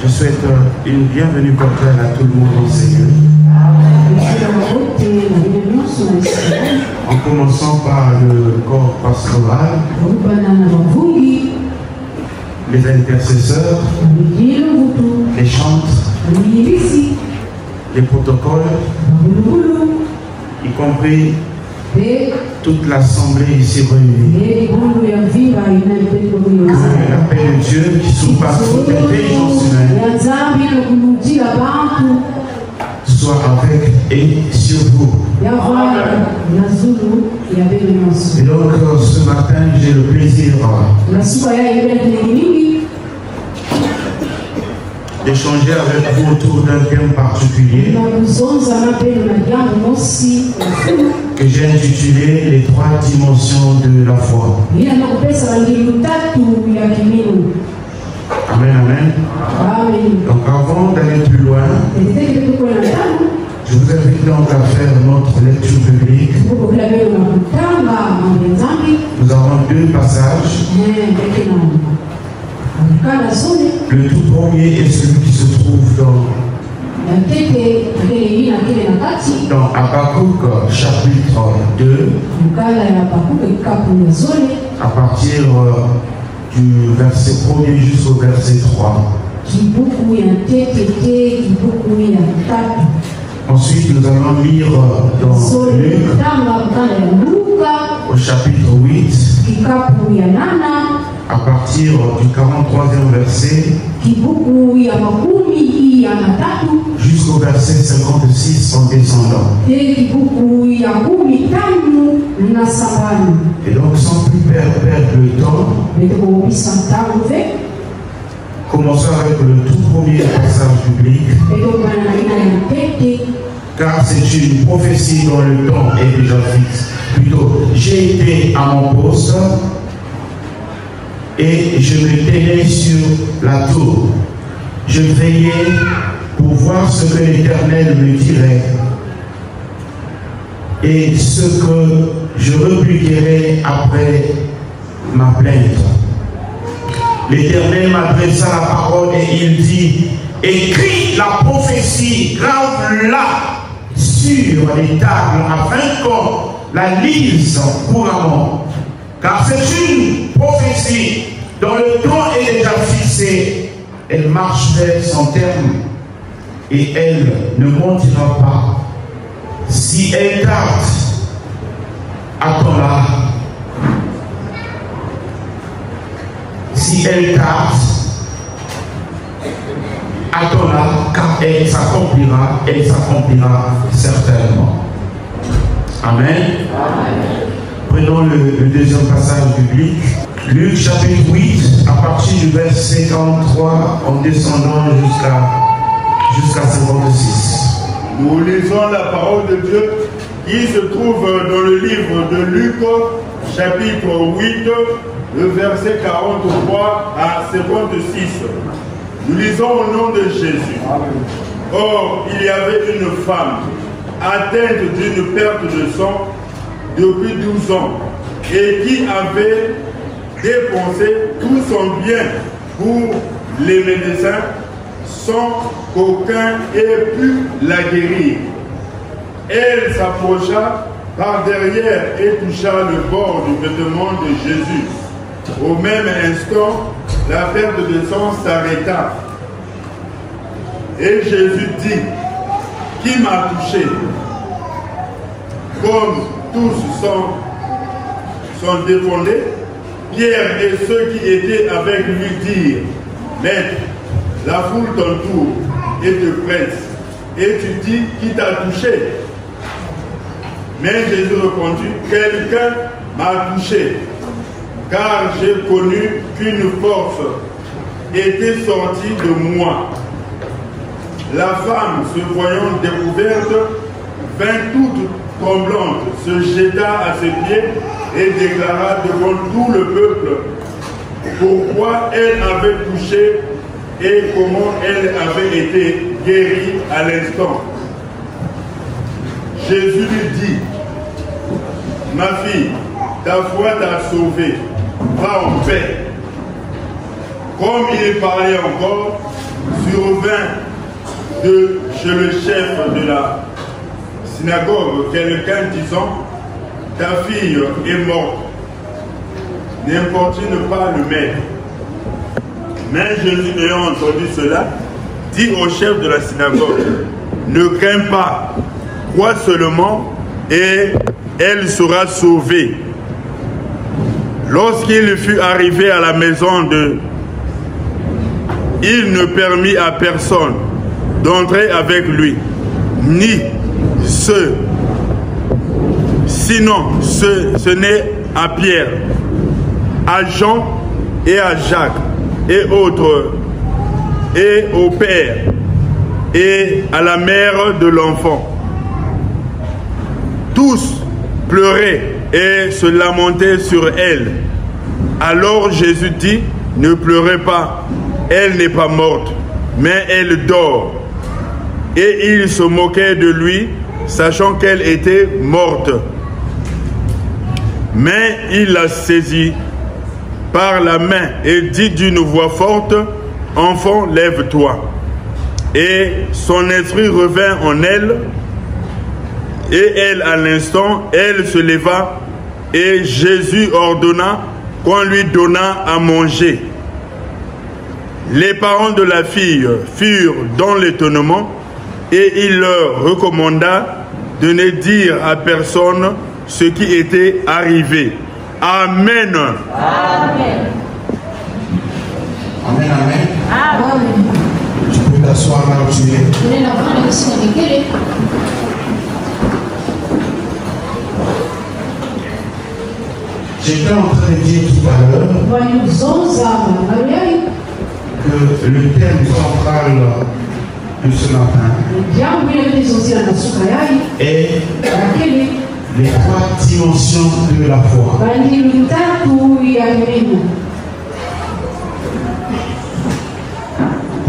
Je souhaite une bienvenue cordiale à tout le monde au Seigneur. En commençant par le corps pastoral, les intercesseurs, les chantres, les protocoles, y compris toute l'assemblée ici réunie. Que la paix de Dieu qui surpasse toute intelligence humaine soit avec et sur vous. Et donc ce matin, j'ai le plaisir d'échanger avec vous autour d'un thème particulier que j'ai intitulé les 3 dimensions de la foi. Amen, amen. Donc avant d'aller plus loin, je vous invite donc à faire notre lecture biblique. Nous avons 2 passages. Le tout premier est celui qui se trouve dans Habakkuk chapitre 2, à partir du verset 1er jusqu'au verset 3. Ensuite, nous allons lire dans Luc au chapitre 8, à partir du 43e verset jusqu'au verset 56 en descendant. Et donc, sans plus perdre le temps, commençons avec le tout premier passage biblique, car c'est une prophétie dont le temps est déjà fixe. Plutôt, j'ai été à mon poste et je me tenais sur la tour. Je veillais pour voir ce que l'Éternel me dirait et ce que je repliquerai après ma plainte. L'Éternel m'adressa la parole et il dit: écris la prophétie, grave-la sur les tables afin qu'on la lise couramment. Car c'est une prophétie dont le temps est déjà fixé. Elle marche vers son terme et elle ne mentira pas. Si elle tarde, attends-la. Si elle tarde, attends-la, car elle s'accomplira certainement. Amen. Amen. Prenons le deuxième passage biblique. Luc chapitre 8, à partir du verset 43, en descendant jusqu'à 56. Nous lisons la parole de Dieu qui se trouve dans le livre de Luc, chapitre 8, le verset 43 à 56. Nous lisons au nom de Jésus. Or, il y avait une femme atteinte d'une perte de sang depuis 12 ans et qui avait dépensé tout son bien pour les médecins sans qu'aucun ait pu la guérir. Elle s'approcha par derrière et toucha le bord du vêtement de Jésus. Au même instant, la perte de sang s'arrêta. Et Jésus dit: qui m'a touché? Comme tous sont défendus, Pierre et ceux qui étaient avec lui dirent: Maître, la foule t'entoure et te presse, et tu dis qui t'a touché? Mais Jésus répondit: quelqu'un m'a touché, car j'ai connu qu'une force était sortie de moi. La femme, se voyant découverte, vint toute tremblante, se jeta à ses pieds et déclara devant tout le peuple pourquoi elle avait touché et comment elle avait été guérie à l'instant. Jésus lui dit: ma fille, ta foi t'a sauvée, va en paix. Comme il parlait encore, survint chez le chef de la synagogue quelqu'un disant, ta fille est morte, n'importune pas le maître. Mais Jésus, ayant entendu cela, dit au chef de la synagogue, ne crains pas, crois seulement et elle sera sauvée. Lorsqu'il fut arrivé à la maison il ne permit à personne d'entrer avec lui, ni sinon ce n'est à Pierre, à Jean et à Jacques et autres, et au père et à la mère de l'enfant. Tous pleuraient et se lamentaient sur elle. Alors Jésus dit, ne pleurez pas, elle n'est pas morte, mais elle dort. Et ils se moquaient de lui, sachant qu'elle était morte. Mais il la saisit par la main et dit d'une voix forte, enfant, lève-toi. Et son esprit revint en elle, et elle, à l'instant, elle se leva, et Jésus ordonna qu'on lui donnât à manger. Les parents de la fille furent dans l'étonnement, et il leur recommanda de ne dire à personne ce qui était arrivé. Amen. Amen. Amen, amen. Amen. Tu peux t'asseoir là où tu es. J'étais en train de dire tout à l'heure que le thème central de ce matin est les trois dimensions de la foi.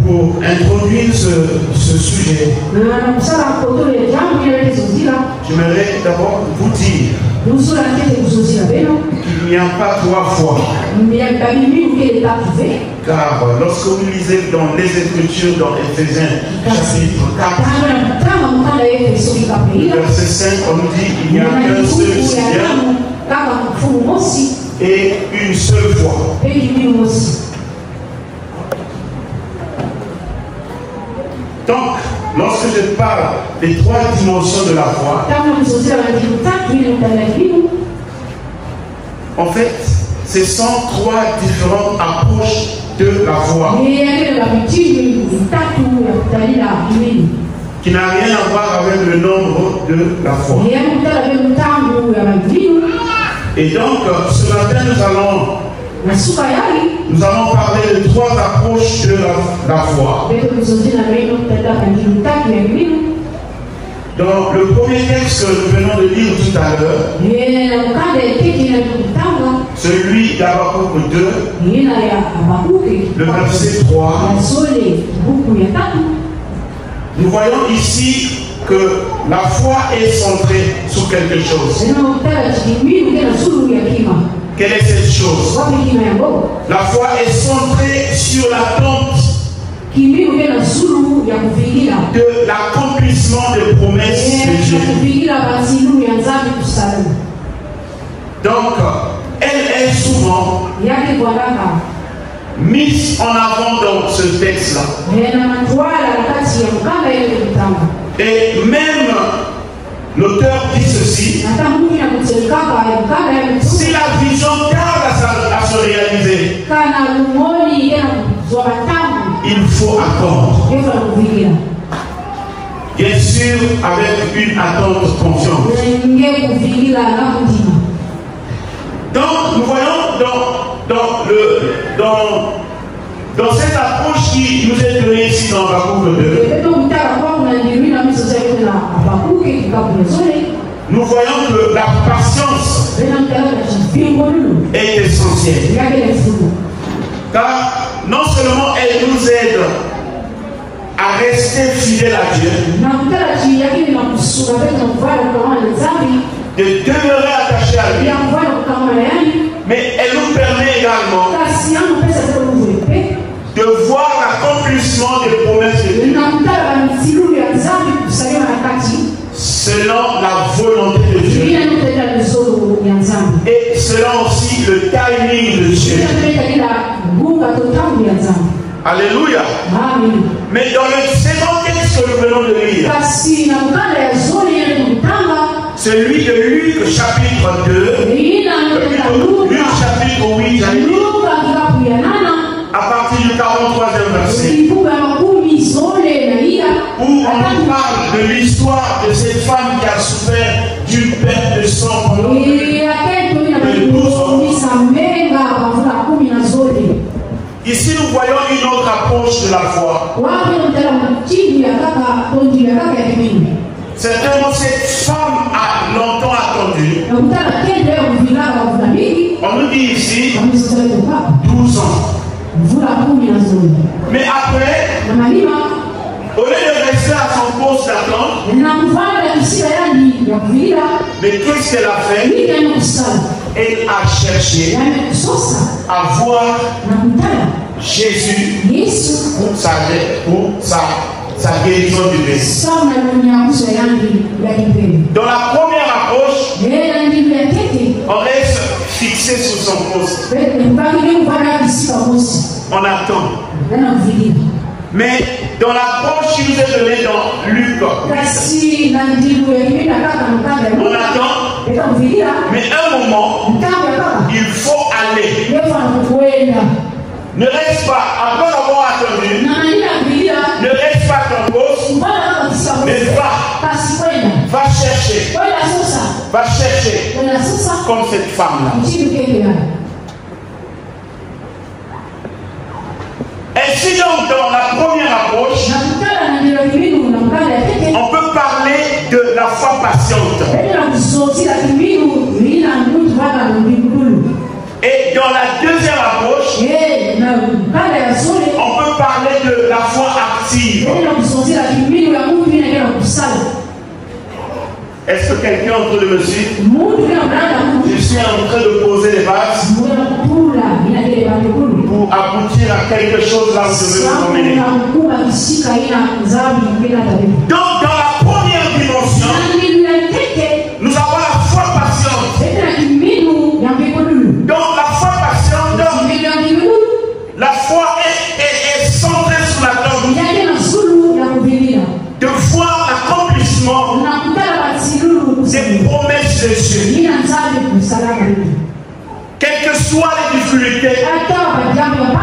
Pour introduire ce sujet, j'aimerais d'abord vous dire qu'il n'y a pas trois fois. Car lorsque vous lisez dans les Écritures, dans Éphésiens chapitre 4, verset 5, on nous dit qu'il n'y a qu'un seul Seigneur et une seule foi. Donc, lorsque je parle des trois dimensions de la foi, en fait, ce sont trois différentes approches de la foi qui n'a rien à voir avec le nombre de la foi. Et donc, ce matin, nous allons parler de trois approches de la foi. Dans le premier texte que nous venons de lire tout à l'heure, celui d'Habakkuk 2, le verset 3, nous voyons ici que la foi est centrée sur quelque chose. Quelle est cette chose? La foi est centrée sur l'attente de l'accomplissement des promesses de Dieu. Donc, elle est souvent mise en avant dans ce texte-là. Et même l'auteur dit ceci: si la vision tarde à se réaliser, il faut attendre. Bien sûr, avec une attente confiante. Donc, nous voyons dans cette approche qui nous est donnée ici dans Habakkuk 2, nous voyons que la patience est essentielle. Car non seulement elle nous aide à rester fidèles à Dieu, de demeurer attachés à lui, mais elle nous permet également de voir l'accomplissement des promesses de Dieu selon la volonté de Dieu et selon aussi le timing de Dieu. Alléluia. Mais dans le second texte que nous venons de lire, celui de Luc chapitre 2, Luc chapitre 8, à partir du 43e verset, où on nous parle de l'histoire de cette femme qui a souffert d'une perte de sang pendant de 12 ans. Ici, nous voyons une autre approche de la foi. Certainement, cette femme a longtemps attendu. On nous dit ici 12 ans. Mais après, au lieu de rester à son poste d'attente, mais qu'est-ce qu'elle a fait? Elle a cherché à voir Jésus pour sa guérison du blessé. Dans la première approche, on reste fixé sur son poste. On attend. Mais dans l'approche qui nous est donnée dans Luc, on attend. Mais un moment, il faut aller. Ne reste pas, après avoir attendu, ne reste pas ton poste, mais va chercher. Va chercher comme cette femme-là. Ainsi donc, dans la première approche, on peut parler de la foi patiente. Et dans la deuxième approche, on peut parler de la foi active. Est-ce que quelqu'un est en train de me suivre? Je suis en train de poser les bases pour aboutir à quelque chose là où je veux vous emmener. Donc dans la première dimension, nous avons la foi patiente. Donc la foi patiente, la foi est centrée sur l'attente. De voir l'accomplissement des promesses de Dieu. Quelles que soient les difficultés,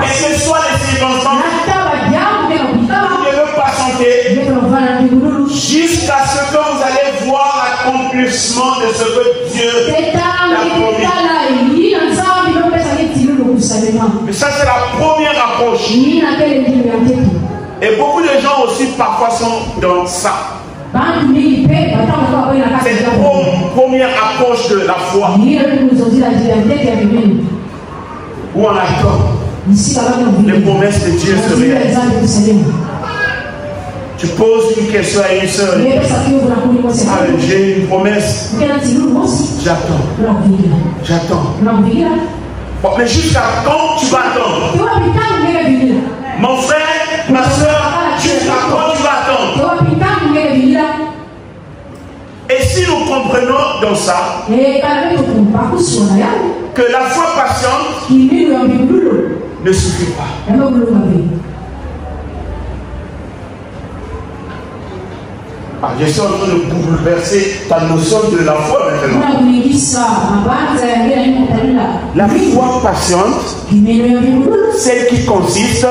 quelles que soient les circonstances, vous devez patienter jusqu'à ce que vous allez voir l'accomplissement de ce que Dieu a promis. Mais ça, c'est la première approche. Et beaucoup de gens aussi parfois sont dans ça. Cette première approche de la foi où on attend les promesses de Dieu se réalisent. Tu poses une question à une soeur. J'ai une promesse. J'attends. J'attends. Bon, mais jusqu'à quand tu vas attendre? Mon frère, ma soeur, jusqu'à quand tu vas attendre? Et si nous comprenons dans ça que la foi patiente ne suffit pas. Je suis en train de bouleverser ta notion de la foi maintenant. La foi patiente, celle qui consiste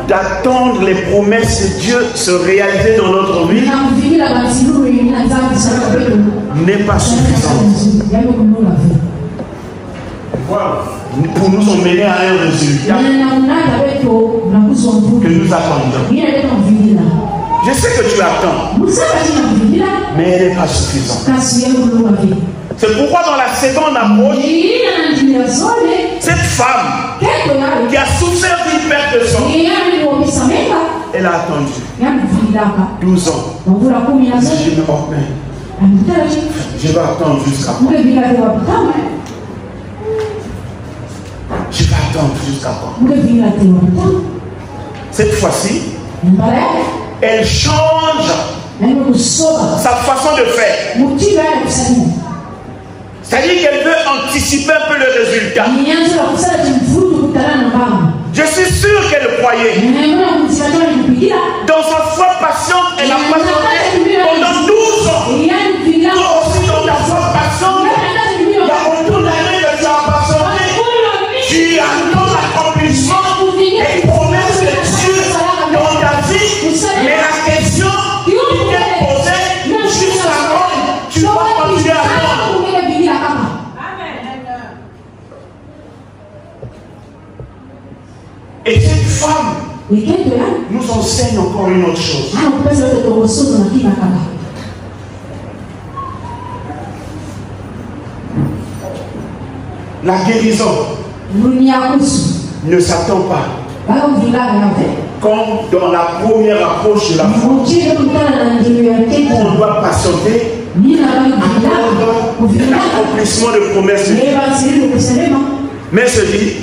d'attendre les promesses de Dieu se réaliser dans notre vie, n'est pas suffisante. Pour nous emmener à un résultat que nous attendons. Je sais que tu attends, mais elle n'est pas suffisante. C'est pourquoi dans la seconde approche, cette femme qui a souffert d'une perte de sang, elle a attendu 12 ans. Je vais attendre jusqu'à quand? Je vais attendre jusqu'à quand? Cette fois-ci, elle change sa façon de faire. C'est-à-dire qu'elle veut anticiper un peu le résultat. Je suis sûr qu'elle croyait. Dans sa foi patiente, elle a patienté pendant 12 ans. Toi aussi, dans ta foi patiente, il y a autour d'années que tu as patienté. Tu attends l'accomplissement des promesses de Dieu dans ta vie. Mais la question qui t'est posée, jusqu'à quand tu vas continuer à attendre? Et cette femme nous enseigne encore une autre chose. La guérison ne s'attend pas. Comme dans la première approche de la foi, on doit patienter l'accomplissement de promesses de Dieu. Mais se dit,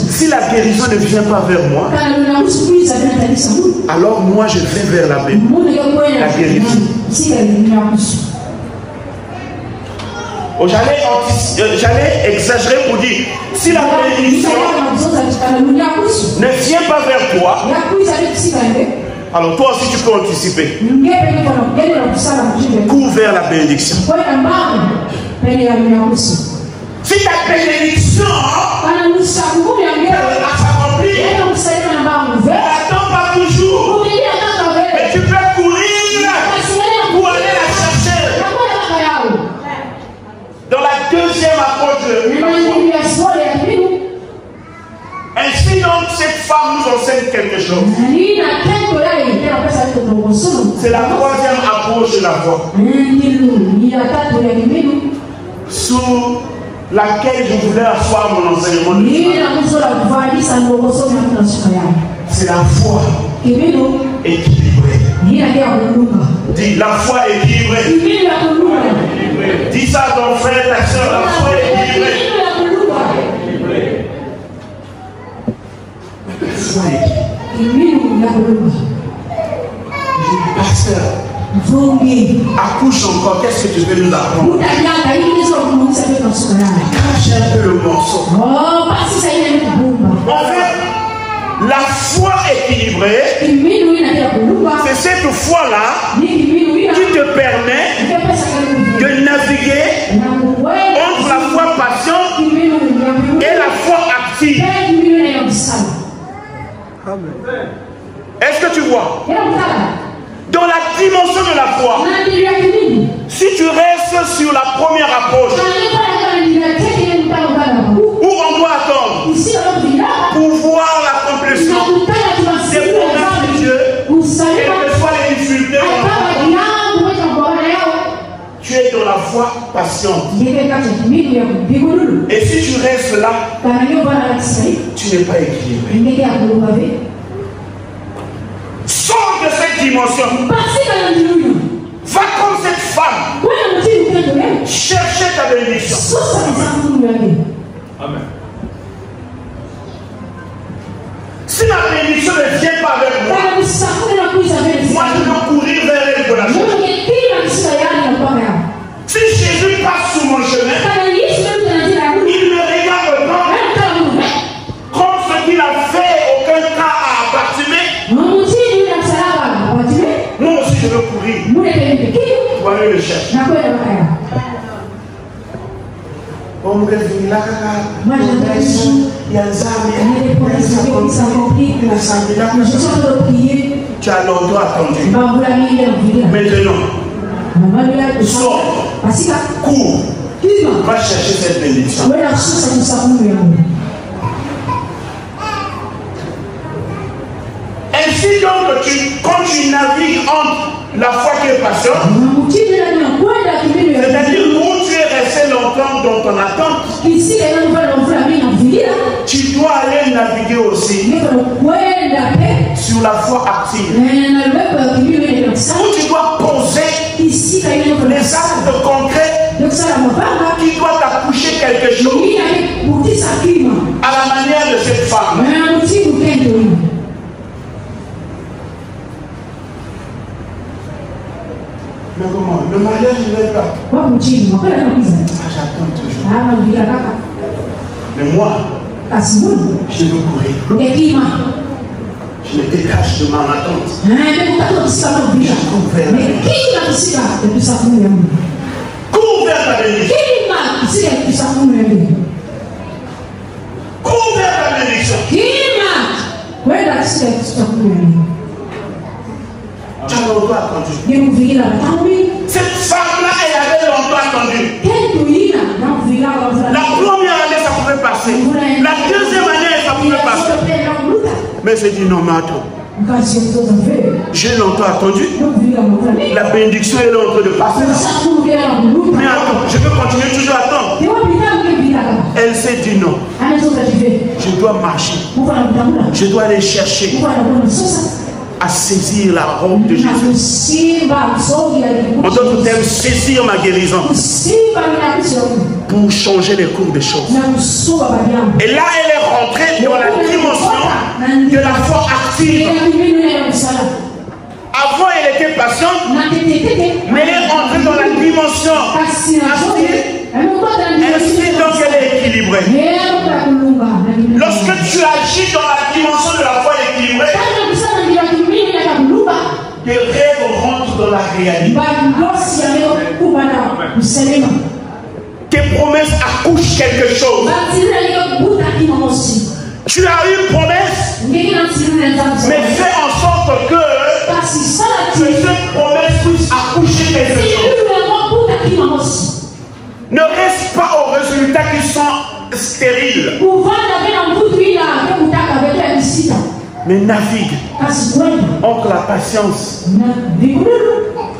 si la guérison ne vient pas vers moi, alors moi je vais vers la guérison. Oh, j'allais exagérer pour dire, si la bénédiction ne vient pas vers toi, alors toi aussi tu peux anticiper. Cours vers la bénédiction. Si ta bénédiction s'accomplit, n'attends pas toujours. Mais tu peux courir pour aller la chercher. Dans la deuxième approche de la foi. Ainsi donc, cette femme nous enseigne quelque chose. C'est la troisième approche de la foi. Sous laquelle je voulais asseoir mon enseignement. C'est la foi équilibrée. Dis la foi équilibrée. Dis ça à ton frère, ta soeur, la foi équilibrée. La foi équilibrée. Pasteur, accouche encore, qu'est-ce que tu veux nous apprendre? Cache un peu le morceau. En fait, la foi équilibrée, c'est cette foi-là qui te permet de naviguer entre la foi patiente et la foi active. Est-ce que tu vois? Dans la dimension de la foi, si tu restes sur la première approche, où on doit attendre pour voir l'accomplissement des promesses de Dieu, quelles que soient les difficultés, tu es dans la foi patiente. Et si tu restes là, tu n'es pas équilibré. Sors de cette dimension. Va comme cette femme. Cherchez ta bénédiction. Amen. Si la bénédiction ne vient pas avec moi, moi je dois courir vers elle pour la chercher. Si Jésus passe sur mon chemin, il ne regarde pas comme ce qu'il a fait aucun cas à Bartimée. Moi aussi je veux courir pour aller le chercher. On me dit là, tu as longtemps attendu. Maintenant, sors, cours, va chercher cette bénédiction. Ainsi donc, quand tu navigues entre la foi qui est patiente, c'est-à-dire où tu es resté longtemps dans ton attente, tu dois aller naviguer aussi sur la foi active. Où tu dois poser les actes concrets qui doit accoucher quelque chose à la manière de cette femme. Mais comment? Le mariage ne l'est pas. J'attends toujours. Mais moi, je veux courir. Je me détache de ma attente. Cours vers ta bénédiction. Cours vers ta bénédiction. Tu as longtemps attendu. Cette femme-là, elle avait longtemps attendu. La première année, ça pouvait passer. La deuxième année, ça pouvait passer. Mais j'ai dit non, mais attends. J'ai longtemps attendu. La bénédiction est là en train de passer. Mais attends, je peux continuer toujours à attendre. Elle s'est dit non. Je dois marcher. Je dois aller chercher à saisir la robe de Jésus. En d'autres termes, saisir ma guérison pour changer les cours des choses. Et là, elle est rentrée dans la dimension de la foi active. Avant, elle était patiente, mais elle est rentrée dans la dimension active. Ainsi, donc, elle est équilibrée. Lorsque tu agis dans la dimension de la foi équilibrée, tes rêves rentrent dans la réalité. Tes promesses accouchent quelque chose. Tu as une promesse, mais fais en sorte que cette promesse puisse accoucher quelque chose. Ne reste pas aux résultats qui sont stériles, mais navigue entre la patience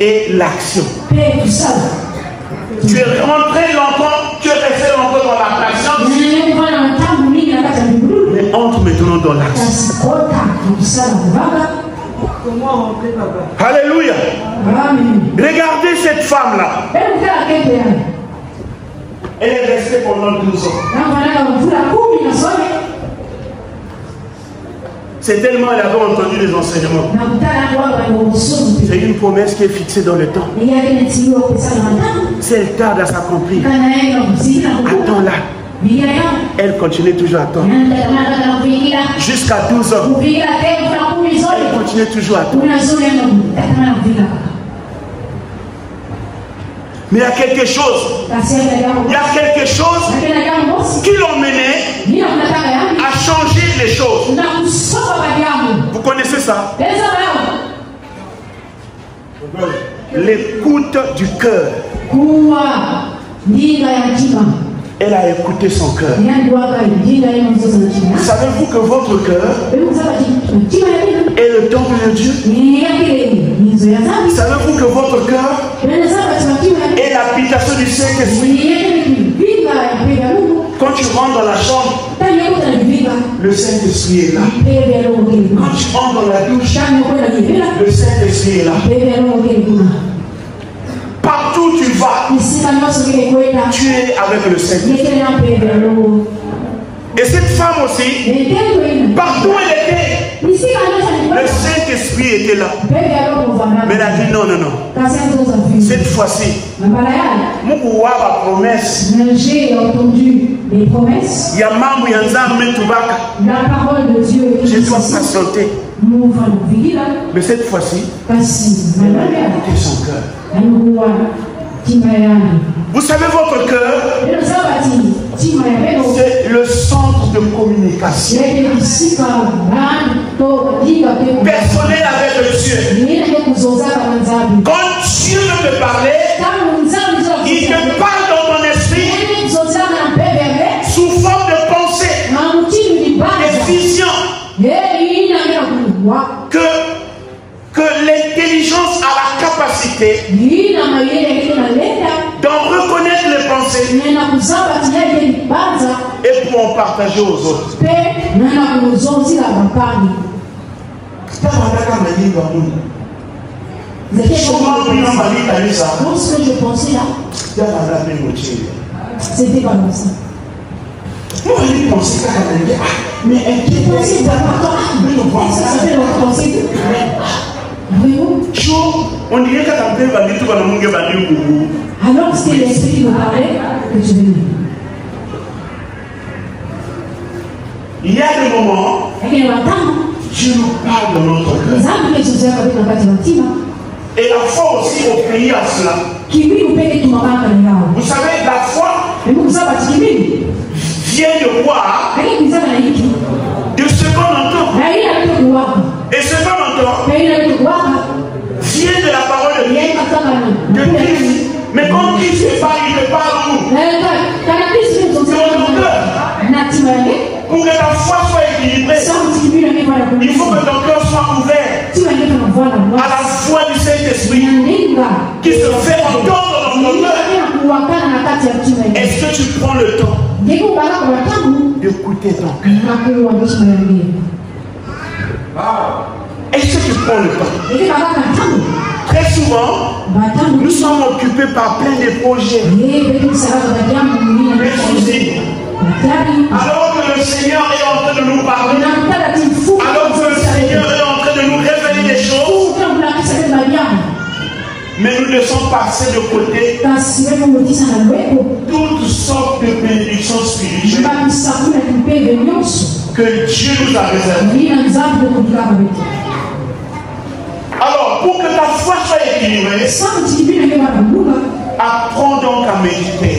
et l'action. Tu es rentré longtemps, tu es resté longtemps dans la patience, mais entre maintenant dans l'action. Alléluia. Regardez cette femme-là. Elle est restée pendant 12 ans. C'est tellement elle avait entendu les enseignements. C'est une promesse qui est fixée dans le temps. Si elle tarde à s'accomplir, attends-la. Elle continue toujours à attendre. Jusqu'à 12 ans. Elle continue toujours à attendre. Mais il y a quelque chose. Il y a quelque chose qui l'emmenait à changer les choses. Vous connaissez ça? L'écoute du cœur. Elle a écouté son cœur. Savez-vous que votre cœur est le temple de Dieu? Savez-vous que votre cœur est l'habitation du Saint-Esprit? Quand tu rentres dans la chambre, le Saint-Esprit est là. Quand tu rentres dans la douche, le Saint-Esprit est là. Partout où tu vas, tu es avec le Saint-Esprit. Et cette femme aussi, partout où elle était, le Saint-Esprit était là. Mais elle a dit non, non, non. Cette fois-ci, Moukoua la promesse. J'ai entendu les promesses. La parole de Dieu. Je dois patienter. Mais cette fois-ci, écoutez son cœur. Vous savez, votre cœur, c'est le centre de communication personnel avec le Dieu. Quand Dieu veut te parler, il te parle dans ton esprit sous forme de pensée, de vision. Que l'intelligence a la capacité d'en reconnaître les pensées et pour en partager aux autres. Lorsque je pensais là, C'était pas comme ça. Moi, je pensais qu'à la mais elle Je pensais d'abord, ça fait longtemps, c'est on dirait qu'à la paix, va dire tout le monde va dire alors c'était l'esprit qui me parlait que tu venais. Il y a des moments, Dieu nous parle dans notre cœur. Et la foi aussi obéit à cela. Vous savez, la foi vient de quoi? De ce qu'on entend. Et ce qu'on entend vient de la parole de Dieu, de Christ. Mais quand Christ parle, il te parle où? Dans ton cœur. Pour que ta foi soit équilibrée, il faut que ton cœur soit ouvert à la foi du Saint-Esprit qui se fait entendre dans ton cœur. Est-ce que tu prends le temps d'écouter ton cœur? Est-ce que tu prends le temps? Très souvent, nous sommes occupés par plein de projets. Alors que le Seigneur est en train de nous parler, alors que le Seigneur est en train de nous révéler des choses, mais nous laissons passer de côté toutes sortes de bénédictions spirituelles que Dieu nous a réservées. Alors, pour que ta foi soit équilibrée, apprends donc à méditer.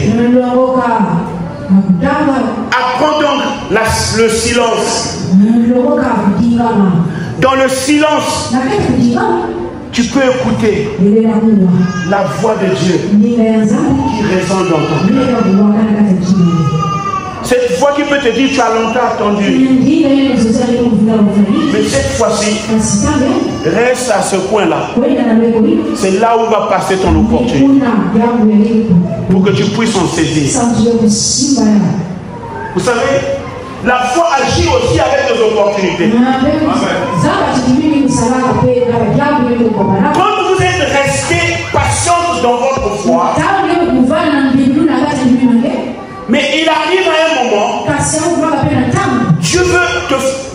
Apprends donc le silence. Dans le silence, tu peux écouter la voix de Dieu qui résonne dans ton cœur. Cette voix qui peut te dire tu as longtemps attendu. Mais cette fois-ci, reste à ce coin-là. C'est là où va passer ton opportunité. Pour que tu puisses en saisir. Vous savez, la foi agit aussi avec des opportunités. Quand vous êtes resté patiente dans votre foi, mais il arrive à un moment, Dieu veut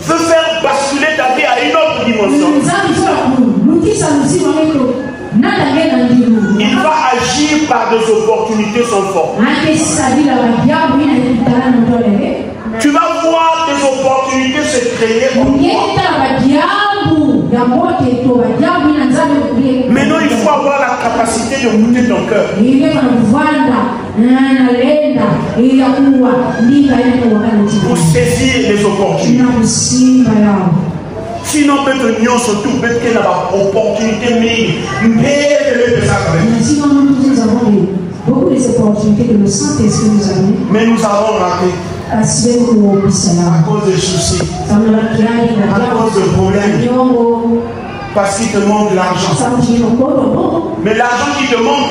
faire basculer ta vie à une autre dimension. Il va agir par des opportunités sans forme. Tu vas voir des opportunités se créer pour toi. Maintenant, il faut avoir la capacité de goûter ton cœur. Pour saisir les opportunités. Sinon, peut-être nous surtout peut-être qu'il y a une opportunité, sinon, nous avons beaucoup des opportunités que le Saint-Esprit nous a données. Mais nous avons raté. À cause des soucis, à cause de problèmes, parce qu'il te manque l'argent. Mais l'argent qui te manque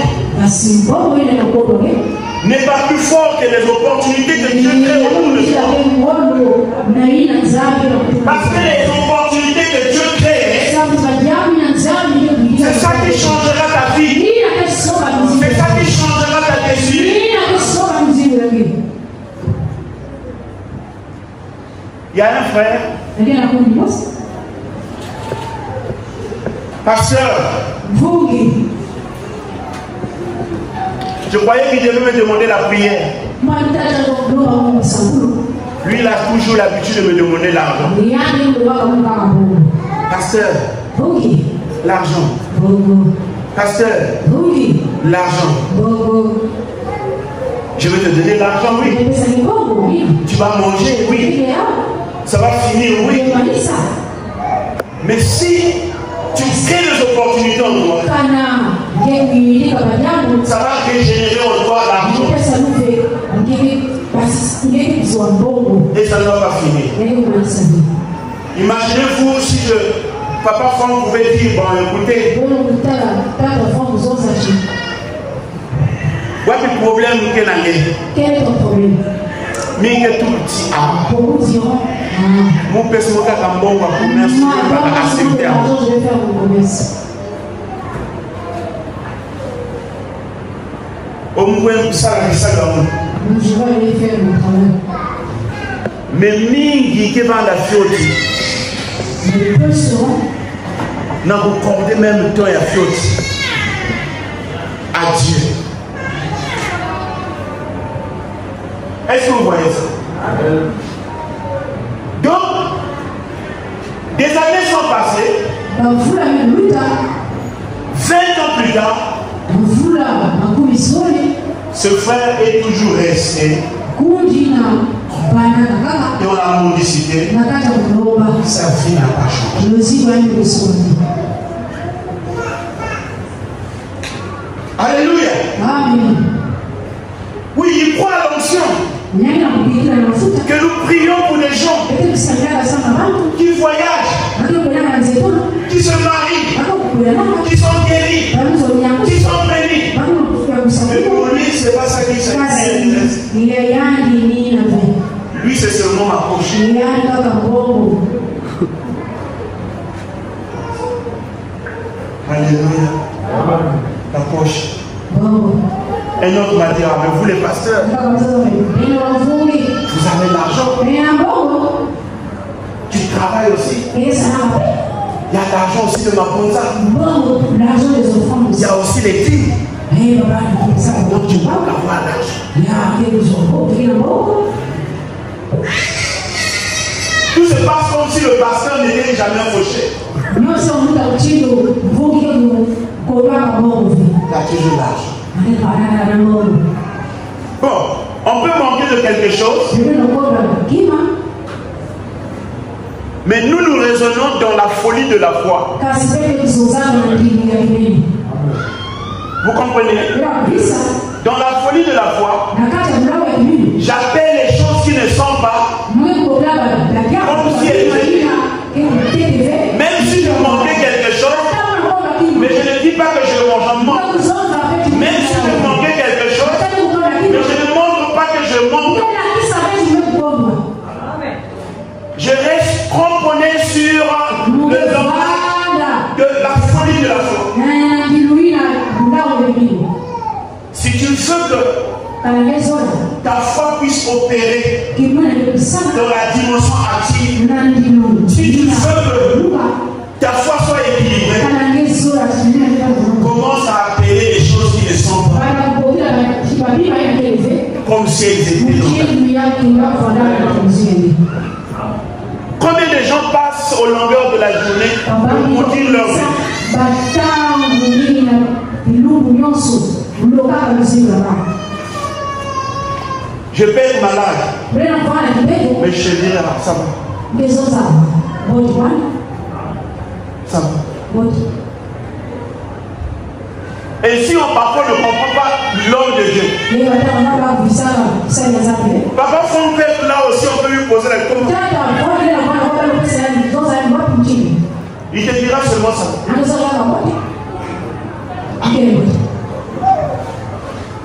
n'est pas plus fort que les opportunités que Dieu crée autour de toi. Parce que les opportunités que Dieu crée, c'est ça qui changera ta vie. C'est ça qui changera ta destinée. Il y a un frère, pasteur, je croyais qu'il devait me demander la prière. Lui, il a toujours l'habitude de me demander l'argent. Pasteur, l'argent. Pasteur, l'argent. Je vais te donner l'argent, oui. Tu vas manger, oui. Ça va finir, oui. Mais si tu crées des opportunités en toi, ça va régénérer en toi l'argent. Et ça ne va pas finir. Imaginez-vous si Papa Franck pouvait dire, bon écoutez, what est le problème? Quel est ton problème? Mais tout dit, beaucoup diront, mon père, c'est mon cas comme bon, je vais faire mon commerce. 1 Je vais aller faire mon travail. Mais mingi qui va la fioti. Mais peu seront. N'a vous accordé même temps à fioti. À Dieu. Est-ce que vous voyez ça? Donc, des années sont passées. 20 ans plus tard, ce frère est toujours resté dans la mendicité. Sa vie n'a pas changé. Alléluia. Amen. Oui, il croit à l'onction. Que nous prions pour les gens qui voyagent, qui se marient, qui sont guéris, qui sont bénis. Mais pour lui, ce n'est pas ça qui s'intéresse. Lui, c'est seulement ma poche. Alléluia. La poche. Un autre m'a dit, mais vous les pasteurs, vous avez l'argent. Tu travailles aussi. Il y a l'argent aussi de ma ponza. Il y a aussi les filles. Donc tu peux avoir l'argent. Tout se passe comme si le pasteur n'était jamais fauché. Il a toujours l'argent. Bon, on peut manquer de quelque chose, mais nous nous raisonnons dans la folie de la foi. Vous comprenez? Dans la folie de la foi, j'appelle les choses qui ne sont pas comme si elles étaient. Même si je manquais quelque chose, mais je ne dis pas que je manque. Même si je manquais quelque chose, mais je ne montre pas que je manque. Je reste cramponné sur le domaine de la folie de la foi. Si tu veux que ta foi puisse opérer dans la dimension active, si tu veux que ta foi soit équilibrée, commence à appeler les choses qui ne sont pas comme si elles étaient. Combien de gens passent au longueur de la journée pour dire leur vie? Je peux être malade, mais je dis ça va. Ça va. Et si on parfois ne comprend pas l'homme de Dieu, papa son père là aussi on peut lui poser la question. Il te dira seulement ça.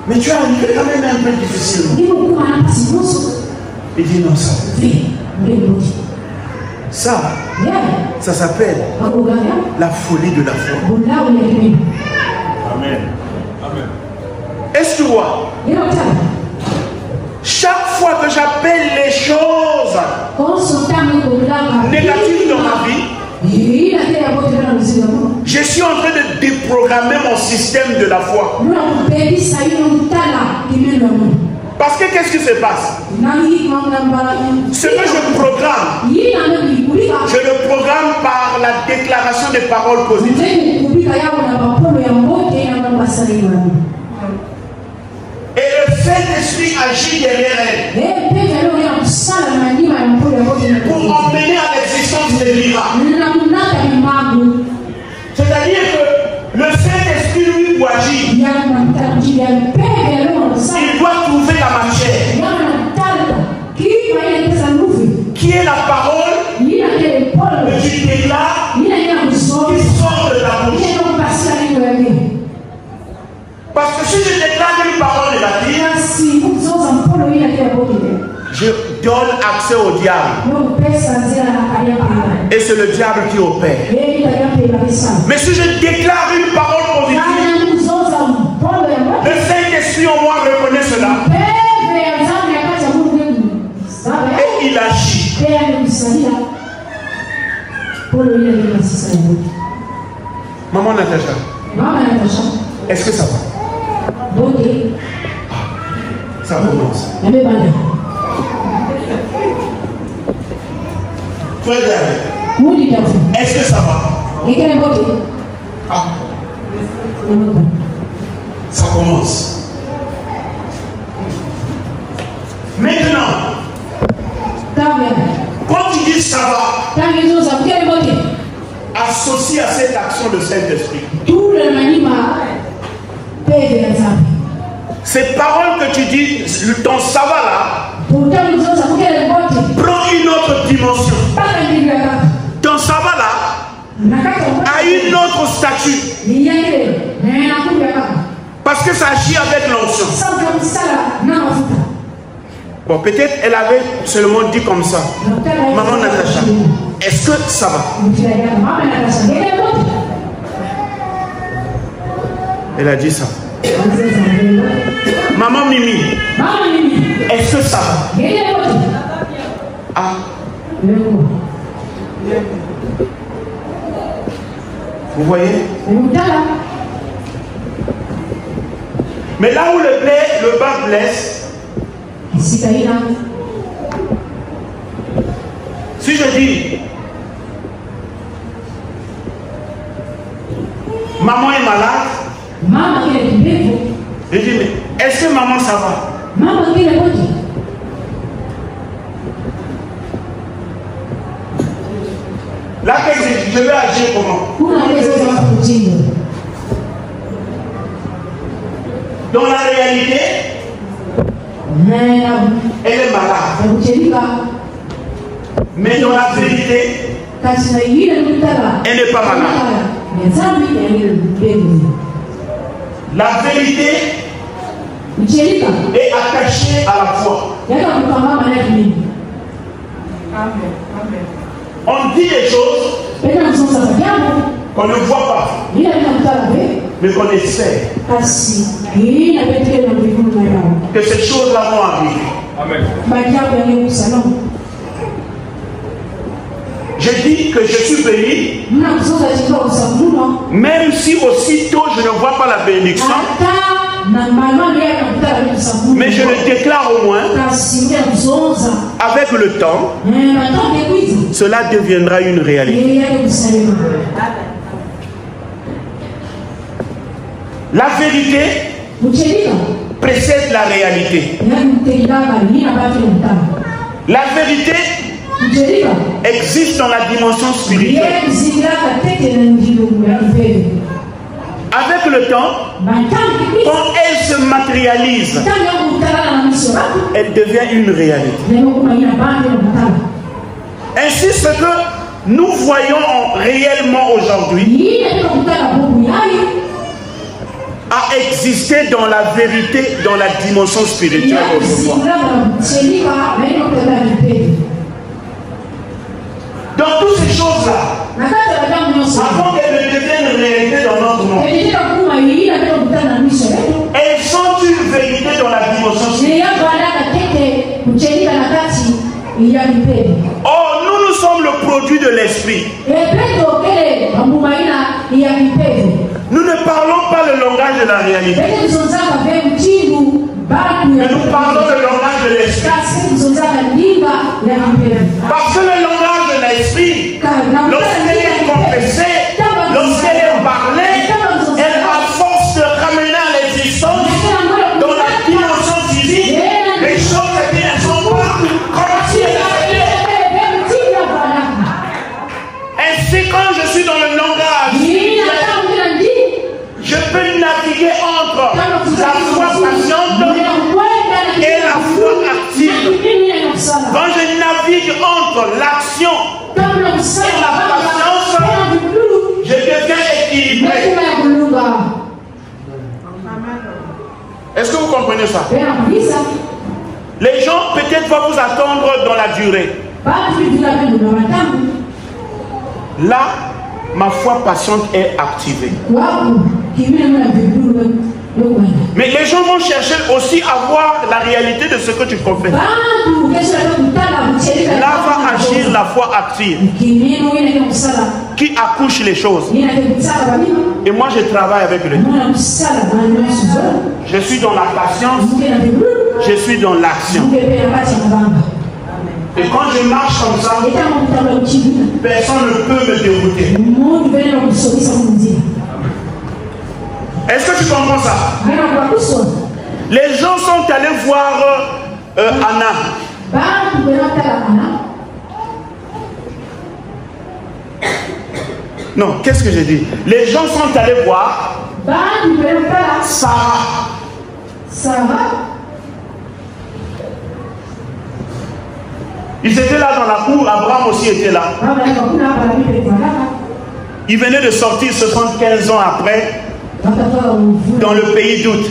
Mais tu es arrivé quand même un peu difficile. Il dit non, ça s'appelle la folie de la foi. Amen. Est-ce que tu vois? Chaque fois que j'appelle les choses négatives dans ma vie, je suis en train de déprogrammer mon système de la foi. Parce que qu'est-ce qui se passe? Ce que je programme, je le programme par la déclaration des paroles positives. Et le Saint-Esprit agit derrière elle pour emmener à l'existence des miracles. C'est-à-dire que le Saint-Esprit lui doit agir. Il doit trouver la matière qui est la parole que tu déclares qui sort de ta bouche. Parce que si je déclare une parole négative, je donne accès au diable. Et c'est le diable qui opère. Mais si je déclare une parole positive, le Saint-Esprit en moi reconnaît cela. Et il agit. Maman Natacha, est-ce que ça va? Ça commence. Frère David, est-ce que ça va? Ah. Ça commence. Maintenant, quand tu dis ça va, associe à cette action le Saint-Esprit. Ces paroles que tu dis, ton ça va là, prends une autre dimension. Ton ça va là a une autre statut. Parce que ça agit avec l'onction. Bon, peut-être elle avait seulement dit comme ça. Maman Natacha, est-ce que ça va? Elle a dit ça. Maman Mimi, est-ce que ça va? Ah. Vous voyez? Mais là où le bas blesse, si je dis maman est malade, je dis mais est-ce que maman ça va? Là je vais agir comment? Dans la réalité, elle est malade. Mais dans la vérité, elle n'est pas malade. La vérité est attachée à la foi. On dit des choses qu'on ne voit pas, mais qu'on espère que ces choses-là vont arriver. Amen. Je dis que je suis béni, même si aussitôt je ne vois pas la bénédiction, mais je le déclare au moins, avec le temps, cela deviendra une réalité. La vérité précède la réalité. La vérité existe dans la dimension spirituelle. Avec le temps, quand elle se matérialise, elle devient une réalité. Ainsi, ce que nous voyons réellement aujourd'hui a existé dans la vérité, dans la dimension spirituelle autrefois. Dans toutes ces choses-là, avant qu'elles ne deviennent réalité dans notre monde, elles sont une vérité dans la dimension spirituelle. Or, nous sommes le produit de l'esprit. Nous ne parlons pas le langage de la réalité, mais nous parlons le langage de l'esprit. Parce que le langage de l'esprit, lorsqu'elle est confessée, lorsqu'elle est parlée, elle a force de ramener à l'existence dans la dimension physique les choses qui ne sont pas comme si elles étaient. Ainsi, quand je suis dans le langage, je peux naviguer entre la foi patiente et la foi active. Quand je navigue entre l'action et la patience, je deviens équilibré. Est-ce que vous comprenez ça? Les gens peut-être vont vous attendre dans la durée. Là, ma foi patiente est activée. Mais les gens vont chercher aussi à voir la réalité de ce que tu profères. Là va agir la foi active qui accouche les choses. Et moi je travaille avec le Dieu. Je suis dans la patience, je suis dans l'action. Et quand je marche comme ça, personne ne peut me dérouter. Est-ce que tu comprends ça? Les gens sont allés voir Anna. Non, qu'est-ce que j'ai dit? Les gens sont allés voir Sarah. Ils étaient là dans la cour, Abraham aussi était là. Ils venaient de sortir 75 ans après dans le pays d'Out.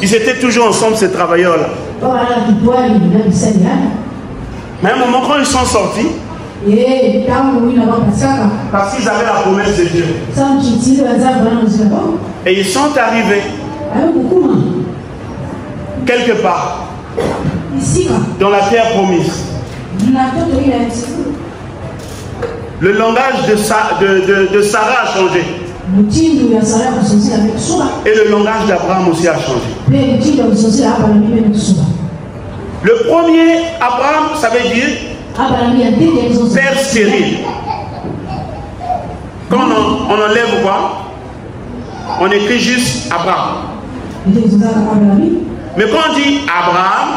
Ils étaient toujours ensemble, ces travailleurs-là. Mais à un moment, quand ils sont sortis, parce qu'ils avaient la promesse de Dieu, et ils sont arrivés quelque part dans la terre promise. Le langage de Sarah a changé. Et le langage d'Abraham aussi a changé. Le premier, Abraham, ça veut dire père stérile. Quand on enlève quoi? On écrit juste Abraham. Mais quand on dit Abraham,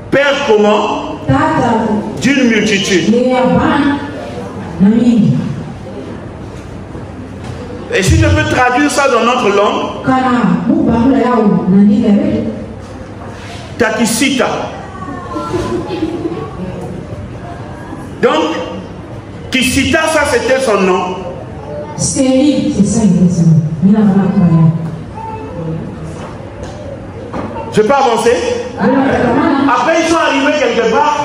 père comment? D'une multitude. Et si je peux traduire ça dans notre langue, Takisita. Donc, Kisita, ça c'était son nom. Stérile, c'est ça, je peux avancer? Après, ils sont arrivés quelque part.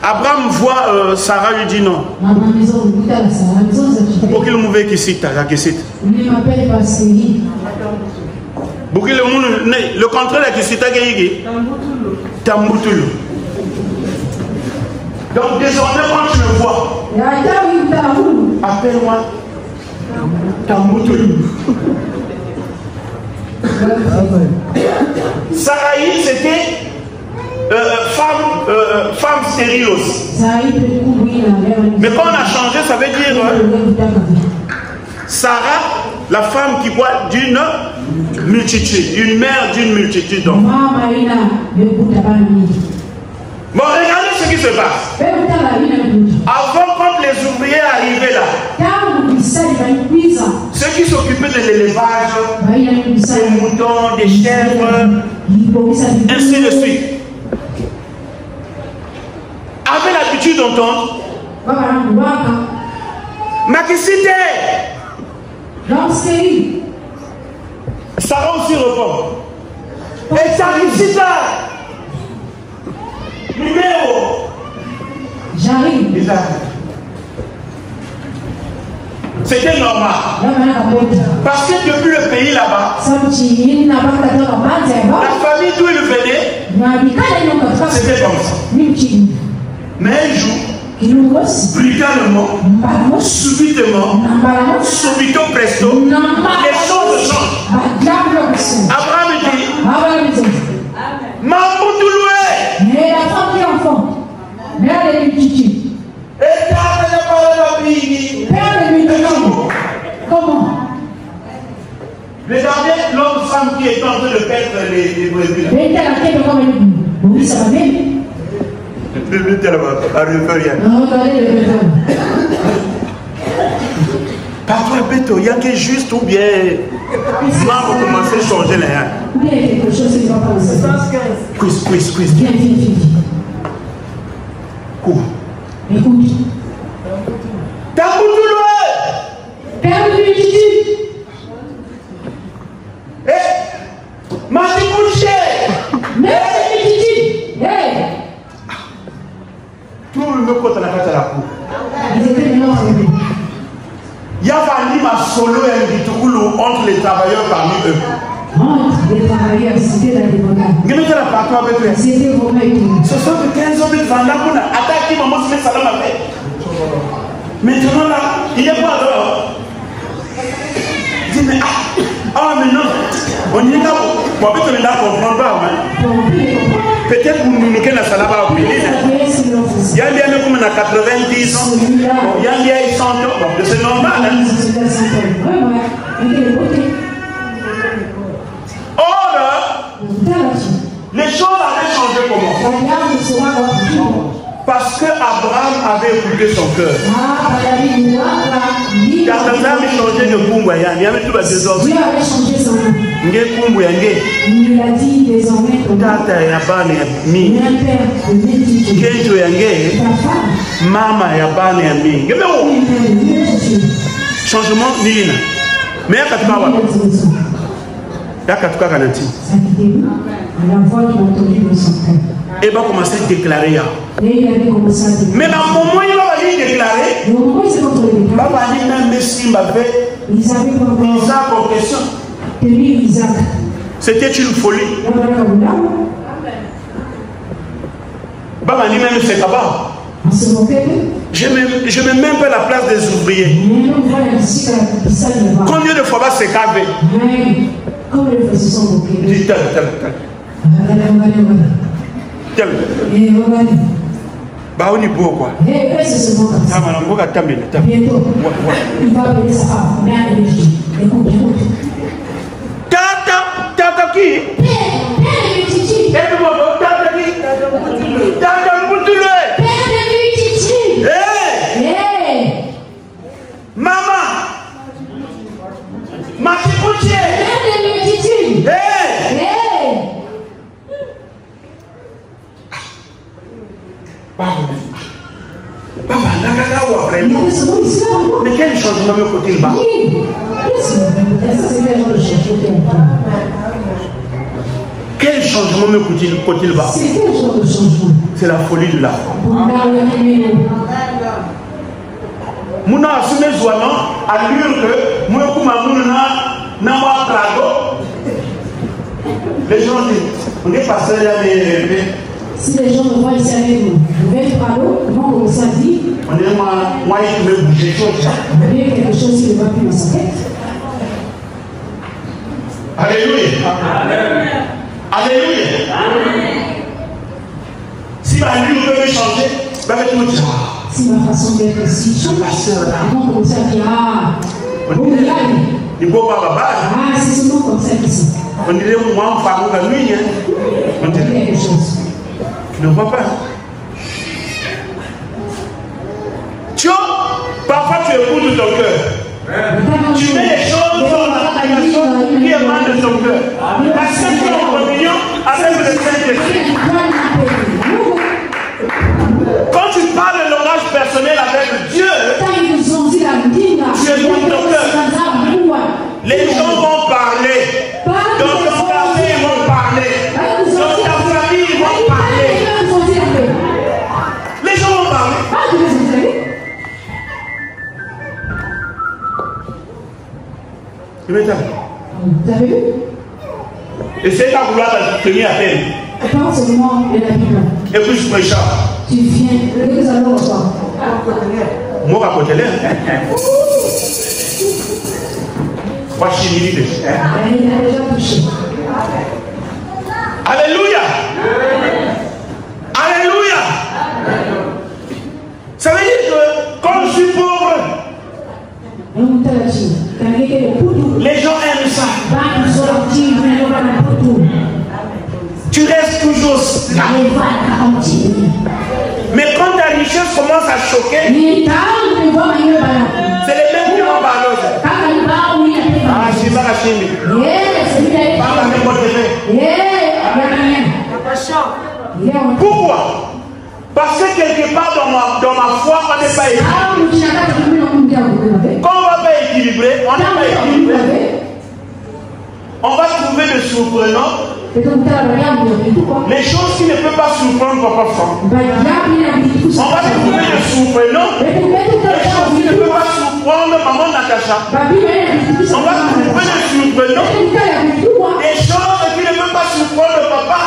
Abraham voit Sarah, lui dit non. Pour qu'il mouve Kisita, la Kisita. Le contraire de Kisita, Tambutulu. Donc désormais, quand tu me vois, appelle-moi Tambutulu. Sarai, c'était femme stérile aussi. Mais quand on a changé, ça veut dire Sarah, la femme qui voit d'une multitude, une mère d'une multitude d'enfants. Bon, regardez ce qui se passe. Avant, quand les ouvriers arrivaient là, ceux qui s'occupaient de l'élevage, des moutons, des chèvres, ainsi de suite, avaient l'habitude d'entendre Makisite. Sarah aussi répond. Et Takisita. Numéro. J'arrive. C'était normal. Parce que depuis le pays là-bas, la famille d'où il venait, c'était comme ça. Mais un jour, brutalement, subitement, subito presto, les choses changent. Abraham dit, Mamboutouloué. Mais la femme qui enfant, mère de multitude. Père de multitude. Comment? Regardez l'autre femme qui est en train de perdre les brebis. Oui, ça va bien. Pas toi, Beto, il y a quelque juste ou bien. Moi, on va commencer à changer les gens. Bien, quelque chose qui va passer. Quiz. Bien. Quoi? Écoute. Tambutouloué. Père de multitude. Eh, Matibouché. Mère de multitude. Hey. Tout le monde côté la carte à la cour. Ils étaient mélanges. solo et Mbitoukulu entre les travailleurs parmi eux. Entre les travailleurs, c'était la démocratie. C'était vraiment. Ce sont que 15 hommes de Vandakuna. Attaque maman, c'est ça la fait. Maintenant là, il n'y a pas alors. Dis mais mais non, on y est là. Bon, peut-être qu'on ne comprend pas. Peut-être que nous nous sommes là. Il y a bien comme on a 90 ans. Il y a bien 100 ans. Bon, c'est normal. Or, les choses avaient changé comment? Parce que Abraham avait écouté son cœur. Quand Abraham a changé de Kumba, il y avait tout à deux hommes. Dieu avait changé son nom. Il a dit désormais ton Tata ya bana ya mingi. un père de multitude. Kenjo yange Ta femme. mama ya bana ya mingi. Un père de multitude. Changement nina. Mais akatuka wa. Yakatuka kanati. Ça qui dit la voix qui entendue dans son cœur. Et va commencer à déclarer ya. Et il avait commencé à déclarer. Mais dans le moment il va déclarer. Et au moment où il s'est contrôlé, Papa dit même Messi m'avait ils avaient pas encore Isaac en question. tenu Isaac. C'était une folie. Baba dit même c'est là-bas. On se moquait d'eux. Je ne mets même pas la place des ouvriers. Mais on voit ici que la salle ne va. Combien de fois va se caver? Mais comme les frères se sont moqués d'eux. Dis tel. Tel. Et regardez. Bah on y beau quoi. Et eux se sont moqués. Ah madame, on va t'amener. Bientôt, il va appeler sa femme. Mais allez, écoute. Tata qui? Maman, ma petite mais quel changement me faut-il pas? Quel changement me faut-il pas? C'est la folie de la foi. Mouna assume Zouanan, allure que moi, comme n'a pas plateau. Les gens disent, on est passé là, mais. Si les gens me voient ici avec nous, vous venez Prado, ils vont commencer à dire. On est moi, il me bouger Il y a quelque chose qui ne va plus dans sa tête. Alléluia. Alléluia. Si ma vie peut me changer, va me tout dire. Si ma façon d'être si change, ils vont commencer à dire il faut pas baba. c'est seulement comme ça qu'ici. On dirait moi, on parle de lui. On dirait quelque chose. Tu ne vois pas. Tu vois, parfois tu écoutes ton cœur. Tu mets les choses dans l'application qui émanent de ton cœur. Parce que tu es en communion avec le Saint-Esprit. Quand tu parles le langage personnel avec Dieu, tu es dans ton cœur. Les gens vont parler. Dans ton quartier, ils vont parler. Dans ta famille, ils vont parler. Les gens vont parler. Tu m'étonnes. Vous avez vu? Et c'est ta vouloir tenir à peine. Pas seulement de la Bible. Et puis je prêche. Tu viens, le que ça va encore. Moi, à côté là. Moi, je suis limité. Il a déjà touché. Alléluia. Alléluia. Ça veut dire que quand je suis pauvre, les gens aiment ça. Tu restes toujours là. Mais quand ta richesse commence à choquer, c'est les mêmes qui vont parler. Ah, je suis pas la chimie. Pourquoi? Parce que quelque part dans ma foi, on n'est pas équilibré. Quand on va pas équilibrer, on n'est pas équilibré. On va trouver le surprenant. Les choses qui ne peuvent pas surprendre vont pas faire. On va trouver le surprenant. Les choses qui ne peuvent pas surprendre maman Natacha, on va trouver des surprenants, des choses qui ne peuvent pas surprendre le papa.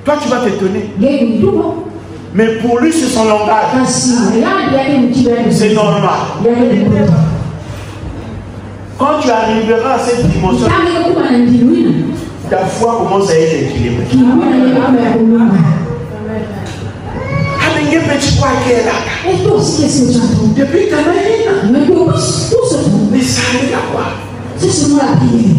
Toi, tu vas t'étonner. Mais pour lui, c'est son langage. C'est normal. Quand tu arriveras à cette dimension, ta foi commence à être équilibrée. Petit quoi qui est là. Depuis ta main, mais ça arrive à quoi? C'est seulement la prière.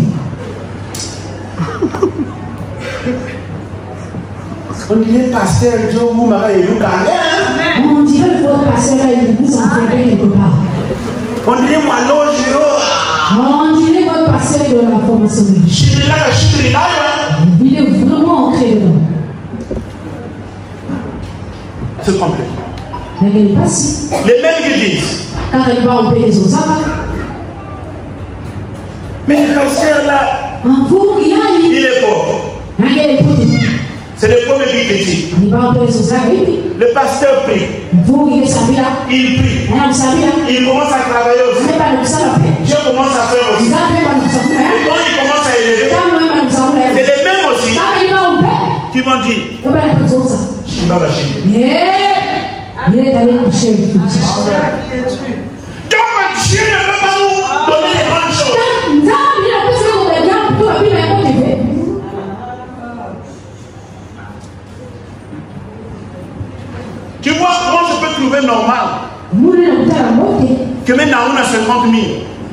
On dirait pasteur Joe Moumara et Luka. On dirait votre pasteur là, il vous enfermez quelque part. On dirait moi Logiro. On dirait votre pasteur de la formation. Il est vraiment ancré dedans. C'est complet. Mais il n'est pas si. Les mêmes qui disent. Quand il va au pays des autres, mais le pasteur là, il est pauvre. C'est le premier petit. Le pasteur prie. Il prie. Il commence à travailler aussi. Dieu commence à faire aussi. Et quand il commence à élever, c'est les mêmes aussi qui m'ont dit, je ne vais pas lâcher. Il est allé coucher. Donc Dieu ne peut pas nous donner les grandes choses. Tu vois, moi je peux trouver normal que maintenant on a 50 000.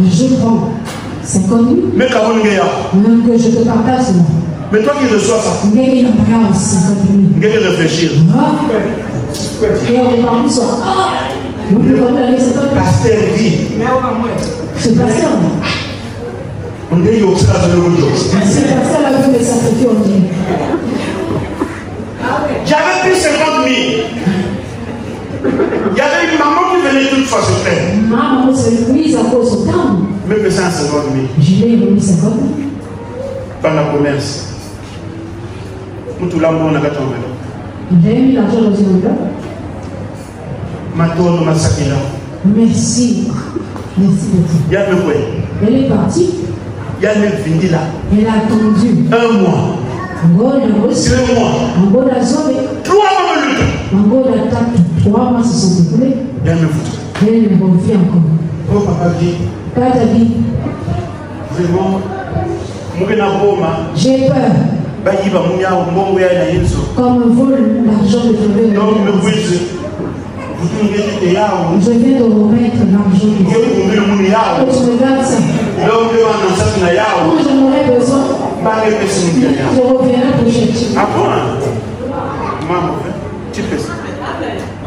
Je prends 50 000. Mais quand que je te partage. Mais toi qui reçois ça, il y a réfléchir. Et on est parmi soi. Pasteur dit. Ce pasteur. On dit qu'il y a Ce pasteur a vu les sacrifices, on dit. J'avais pris 50 000. Il y avait une maman qui venait toute fois se faire. Maman s'est mise à cause du temps. Même que 150 000. Je l'ai remis 50 000. Par la commerce. Tout l'amour, on a gâté en vélo. J'ai mis l'argent dans une enveloppe. Maintenant, on a saqué là. Merci. Merci beaucoup. Il y a le quoi? Elle est partie. Il y a le vindi là. Elle a attendu. 1 mois. 2 mois. 3 mois de lutte. 3 mois se sont écoulés. Il y a le foot. Elle me refait encore. Oh, papa dit. Papa dit. Vraiment. J'ai peur. Comme on vole l'argent de Dieu. Je viens de remettre l'argent de Dieu. Et tu me gardes ça. Quand j'en aurai besoin, je reviendrai pour chercher. Maman, tu fais ça.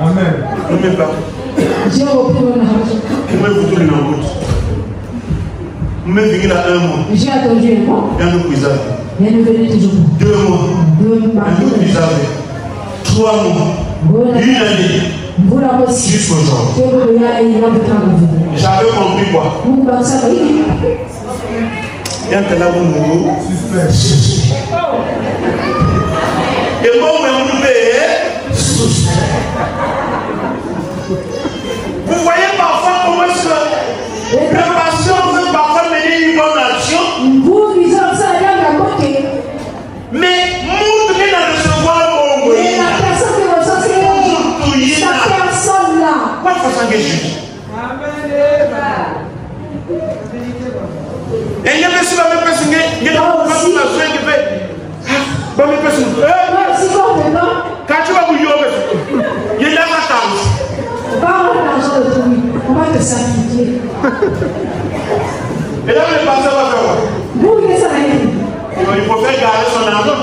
Amen. J'ai repris mon argent. J'ai attendu 1 mois. Elle ne venait toujours pas. 2 mois. 3 mois. 1 année. Jusqu'au jour. J'avais compris quoi? Et moi, vous voyez parfois comment est-ce que le patient veut parfois mener une bonne action. Mais nous devons recevoir mon et la personne qui reçoit cette personne-là. Quoi façon que Jésus? Et il y a des personnes qui quand tu vas vous dire, il y a de la tendance. On va te sacrifier. Et là, le pasteur va faire quoi? Il faut faire garder son argent.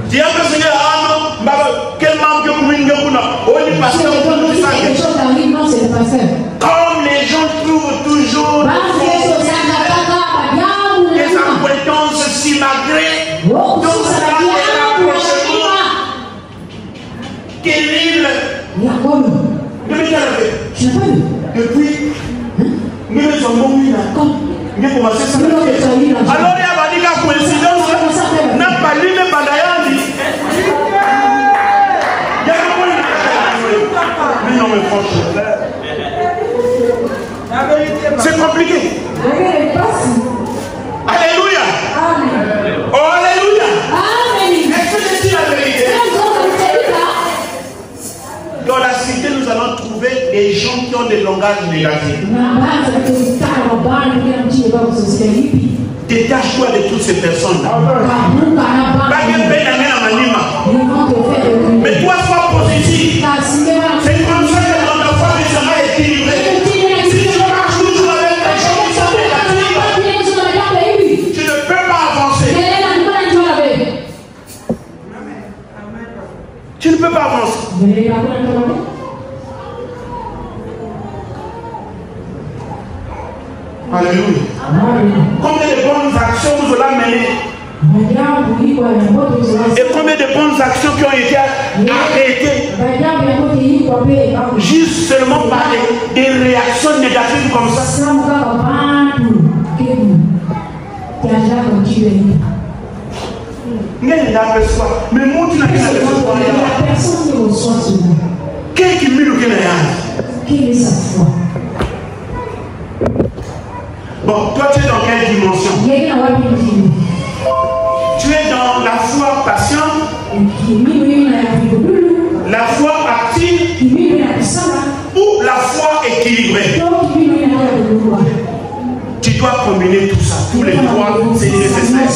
Si un peu Seigneur, quel manque que vous comme les gens trouvent toujours des acquaintances si malgré donc ça va être rapprochement terrible. Depuis nous sommes bons nous commencé ça. Alors il y a pas dit qu'à coïncidence n'a pas lu mais pas d'ailleurs dit C'est compliqué. Alléluia. Oh, alléluia. Est-ce que je dis la vérité? Dans la cité, nous allons trouver des gens qui ont des langages négatifs. Détache-toi de toutes ces personnes-là. Mais toi, sois positif. C'est comme ça que notre foi sera équilibrée. Si tu marches toujours avec les gens qui sont négatifs, tu ne peux pas avancer. Tu ne peux pas avancer. Alléluia. Combien de bonnes actions vous allez mener? Et combien de bonnes actions qui ont été arrêtées juste seulement par des réactions négatives comme ça? Mais moi, tu n'as pas personne qui reçoit cela. Quel qui mille ou quelle est sa foi? Bon, toi tu es dans quelle dimension? Tu es dans la foi patiente, la foi active ou la foi équilibrée? Tu dois combiner tout ça, tous les trois, c'est nécessaire.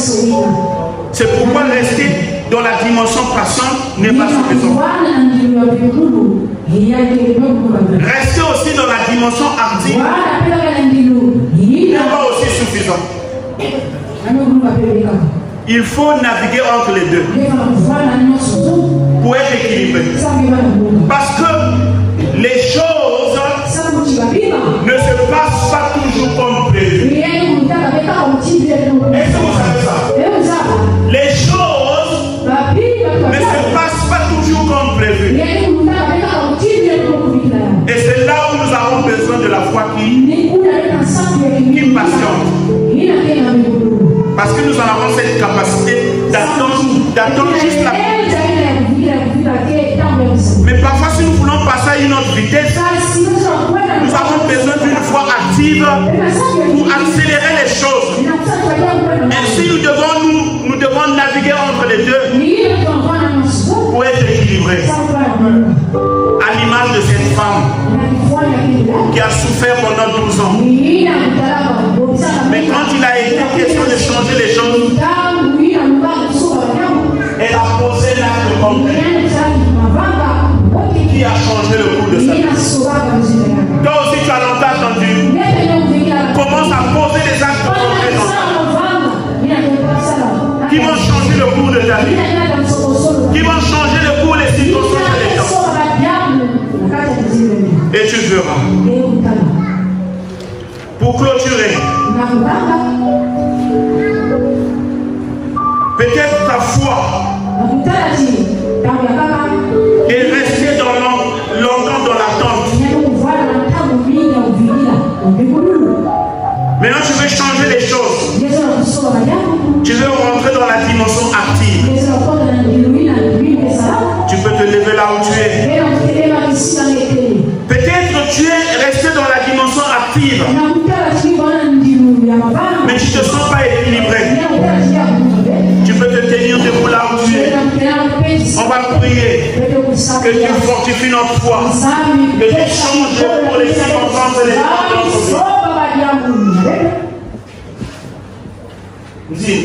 C'est pourquoi rester dans la dimension patiente n'est pas suffisant. Rester aussi dans la dimension active n'est pas aussi suffisant. Il faut naviguer entre les deux pour être équilibré. Parce que les choses ne se passent pas toujours comme prévu. Est-ce que vous savez ça? Les choses ne se passent pas toujours comme prévu. Et c'est là où nous avons besoin de la foi qui patiente. Parce que nous en avons cette capacité d'attendre juste la vitesse. Mais parfois, si nous voulons passer à une autre vitesse, nous avons besoin d'une foi active pour accélérer les choses. Ainsi, nous devons naviguer entre les deux pour être équilibrés. À l'image de cette femme qui a souffert pendant 12 ans. Mais quand il a été question de changer les choses, elle a posé l'acte concret qui a changé le cours de sa vie. Toi aussi tu as longtemps attendu. Commence à poser les actes concrets qui vont changer le cours de ta vie, qui vont changer le cours des circonstances des gens. Et tu verras. Pour clôturer, peut-être ta foi est restée longtemps dans l'attente. Maintenant tu veux changer les choses. Tu veux rentrer dans la dimension active. Tu peux te lever là où tu es. Peut-être tu es resté dans la dimension active, mais tu ne te sens pas équilibré. Tu peux te tenir debout là où tu es. On va prier que Dieu fortifie notre foi, que Dieu change pour les circonstances et les circonstances. Dis.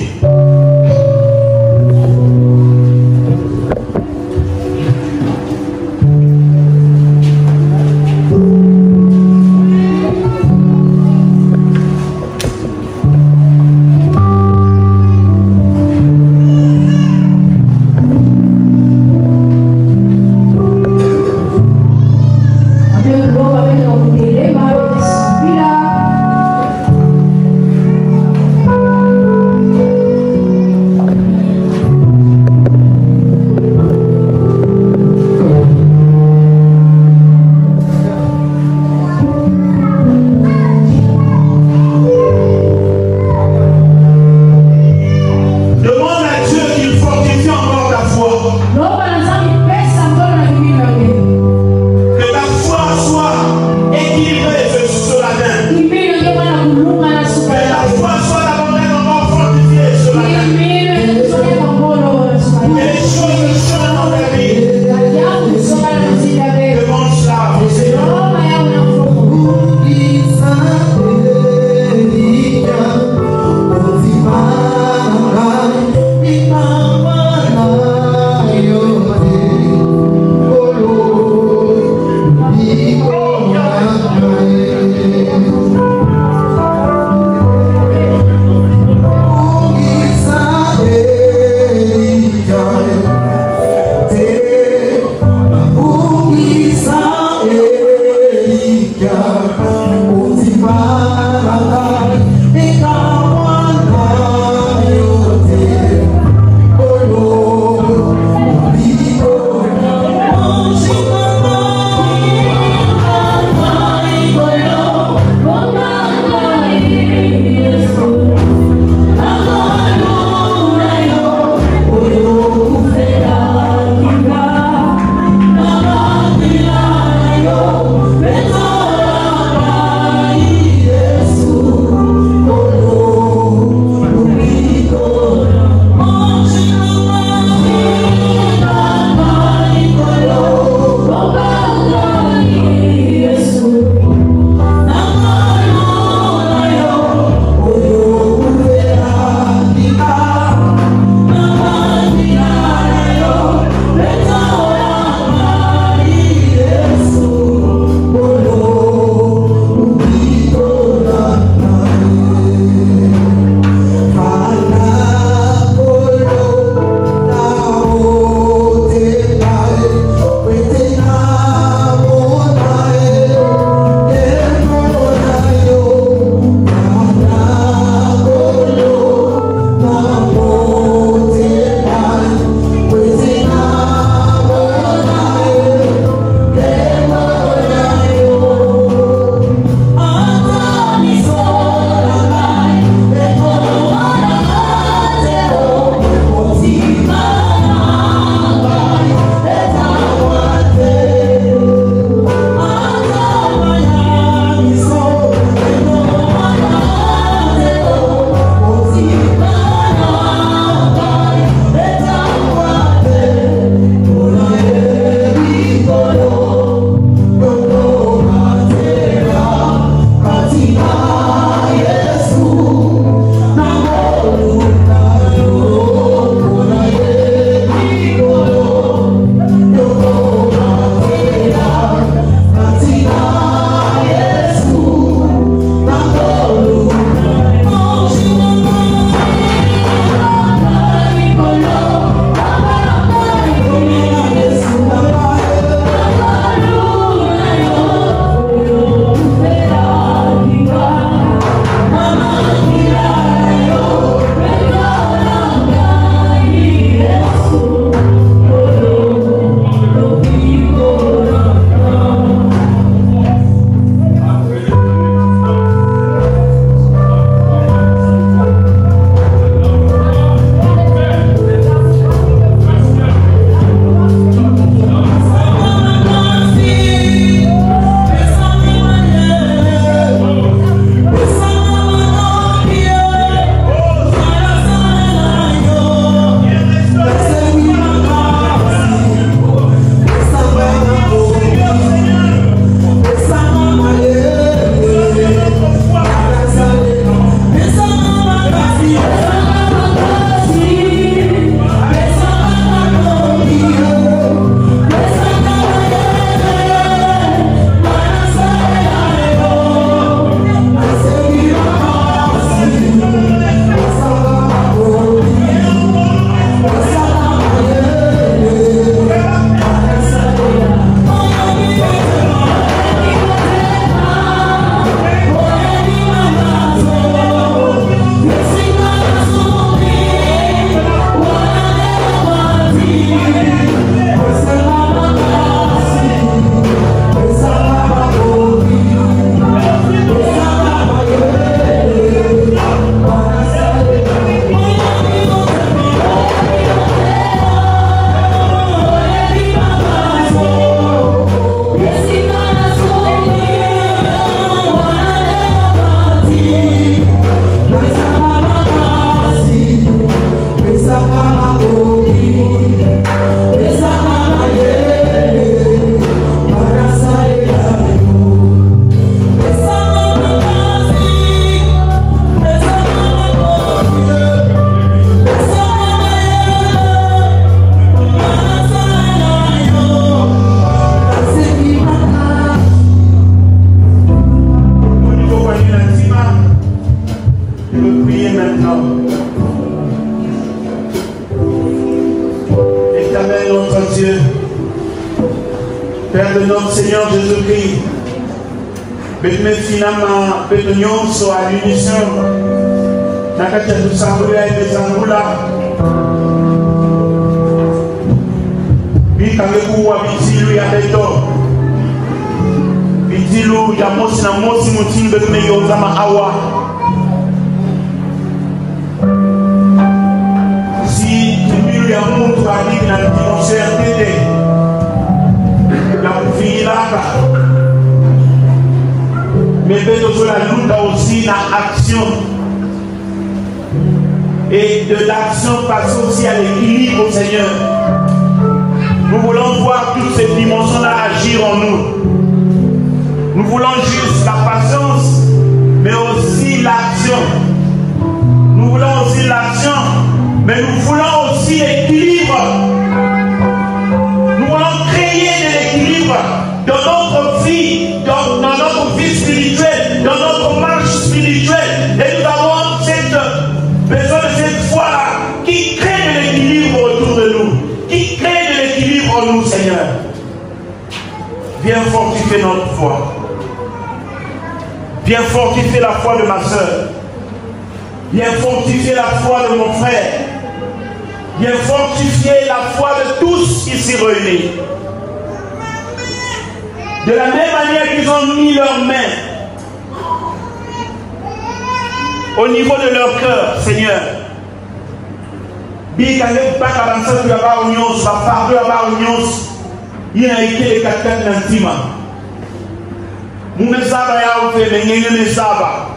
prier maintenant. Éternel notre Dieu, Père de notre Seigneur Jésus-Christ, Bétme finalement, Bétonion soit à l'unisson, Nakatia du Samboula et des Angoula, Bikamekou, Abitilu, Yabeto, Bitilu, Yamosi, Namosi, Moutin, Bétme Yozama Awa. Si tu lui as montré à dire la dimension RTD, la vie là, mais besoin la lutte aussi dans l'action. Et de l'action passe aussi à l'équilibre, Seigneur. Nous voulons voir toutes ces dimensions-là agir en nous. Nous voulons juste la patience, mais aussi l'action. Nous voulons aussi l'action, mais nous voulons aussi l'équilibre. Nous voulons créer de l'équilibre dans notre vie, dans notre vie spirituelle, dans notre marche spirituelle. Et nous avons besoin de cette foi-là qui crée de l'équilibre autour de nous, qui crée de l'équilibre en nous, Seigneur. Viens fortifier notre foi. Viens fortifier la foi de ma soeur. Viens fortifier la foi de mon frère. Viens fortifier la foi de tous ici réunis. De la même manière qu'ils ont mis leurs mains au niveau de leur cœur, Seigneur. Bikale baka bansa tu aba unions, ba fardo aba unions. Il a été les quatre nantima. Mumesaba ya ofe mengenge mesaba.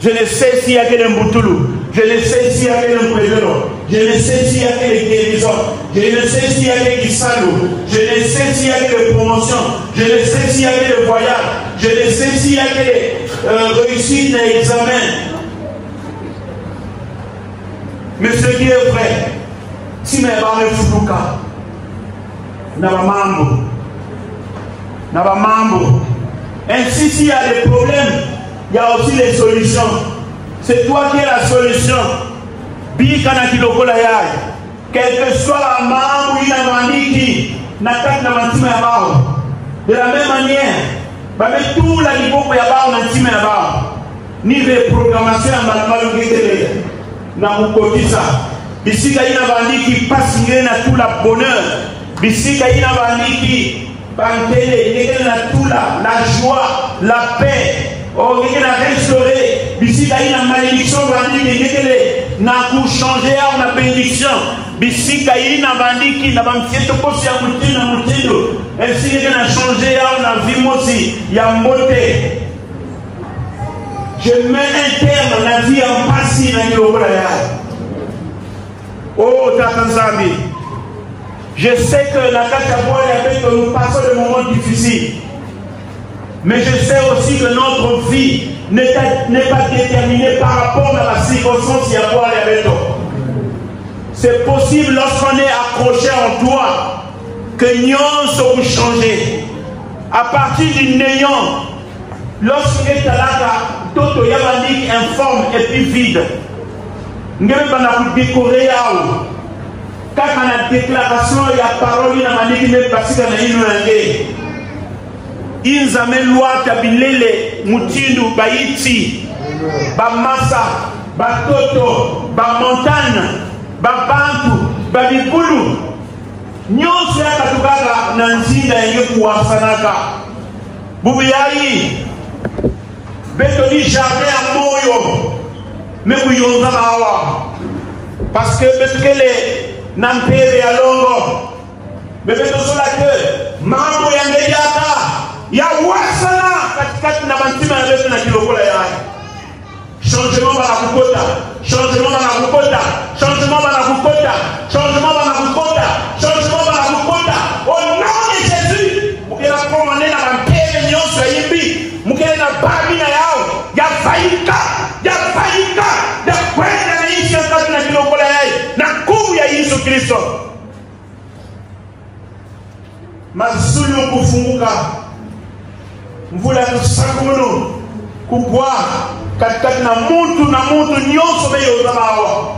Je ne sais s'il y a quel mboutulu. Je ne sais s'il y a quel mpedero. Je ne sais s'il y a quel guérison. Je ne sais s'il y a quel guisalo. Je ne sais s'il y a quelle promotion. Je ne sais s'il y a quel voyage. Je ne sais s'il y a quelle réussite d'examen. Mais ce qui est vrai, si mes parents foulouka, n'aba mambo. Ainsi, s'il y a des problèmes, il y a aussi des solutions. C'est toi qui es la solution. Quel que soit la maman ou de la même manière, tout la niveau ni reprogrammation na mukotisa. Bisika ina bandiki passe na tout la bonheur. Bisika ina bandiki bantele na tout la joie, la paix. Oh, il a restauré. Bisika ina malédiction bandiki na ku changer na bénédiction. Bisika ina bandiki na bamfieto posi ya mutino mutindo. Ainsi il a changé na vie mosi ya mbote. Je mets un terme à la vie en passé dans le oh, Tatanzami. Je sais que la Kachaboua est que nous passons des moments difficiles. Mais je sais aussi que notre vie n'est pas déterminée par rapport à la circonstance qui c'est possible lorsqu'on est accroché en toi que nous sommes changés. À partir du néant, lorsqu'il est à la Toto Yabanik informe et puis vide. Nous avons décoré quand on a déclaration, il y a parole, il y a manique, mais parce qu'il y a une langue. Ils amènent loi Tabilele, Moutindu, Baïti, Bamasa, Batoto, Bamontane, Babantu, Babikulu. Nous sommes à Nanzinda et Kouasanaka. Boubiaï. Betoni jardin à Moyo, mais vous y parce que Betkele n'empêche à Longo, mais Betosola que Mambo Yangayata, Yawasana, Kat Namantima avec la Kilokola. Changement à la Bukota, changement à la Bukota, changement à la Bukota, changement à la Bukota, changement à la Bukota, au nom de Jésus, vous pouvez la promener dans la paix de l'Union sur Yimbi. Mukele na bami na yao ya faika ya kwenda na nchi ya kati na kilokola yai na nguvu ya Yesu Kristo. Mazulu kufunguka, mvula kusakuno, kubwa, katikati na mutu nyonso be yozama awa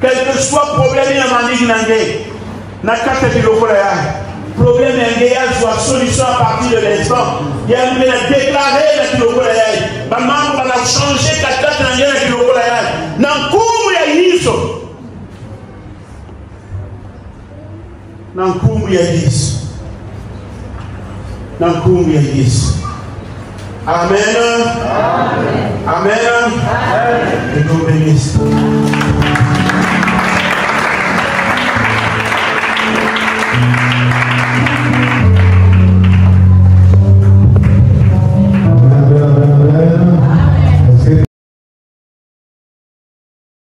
quel que soit problème ya mandiki na nge na kati ya biloko na yaye problème ya nge yazwa solution à partir de l'instant ya mbe na déclaré na biloko na yaye bamambo bana changer katikati na nge na biloko na yaye na nkumu ya Yesu na nkumu ya Yesu na nkumu ya Yesu. Amen. Amen. Amen. Que Dieu bénisse.